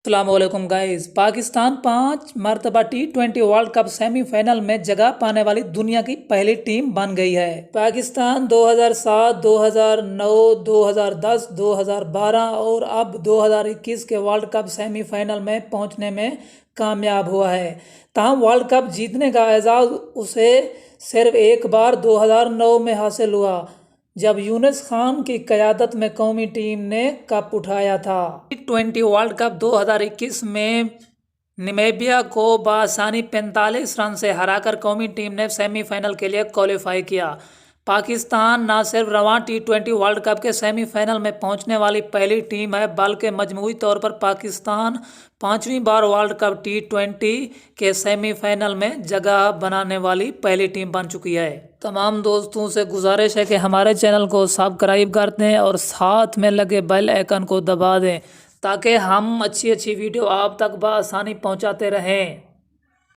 السلام علیکم گائز، پاکستان 5 مرتبہ T20 world cup semi final میں جگہ پانے والی دنیا کی پہلی ٹیم بن گئی ہے۔ پاکستان 2007، 2009، 2010، 2012 اور اب 2021 کے ورلڈ کپ سیمی فائنل میں پہنچنے میں کامیاب ہوا ہے۔ تاہم ورلڈ کپ جیتنے کا اعزاز اسے صرف ایک بار 2009 میں حاصل ہوا، جب یونس خان کی قیادت میں قومی ٹیم نے کپ اٹھایا تھا۔ T20 ورلڈ کپ 2021 میں نمیبیا کو بآسانی 45 رن سے ہرا کر قومی ٹیم نے سیمی فائنل کے لیے کوالیفائی کیا۔ پاکستان نہ صرف رواں T20 ورلڈ کپ کے سیمی فائنل میں پہنچنے والی پہلی ٹیم ہے، بلکہ مجموعی طور پر پاکستان 5ویں بار ورلڈ کپ T20 کے سیمی فائنل میں جگہ بنانے والی پہلی ٹیم بن چکی ہے۔ تمام دوستوں سے گزارش ہے کہ ہمارے چینل کو سبسکرائب کر دیں اور ساتھ میں لگے بیل آئیکن کو دبا دیں تاکہ ہم اچھی ویڈیو آپ تک بآسانی پہنچاتے رہیں۔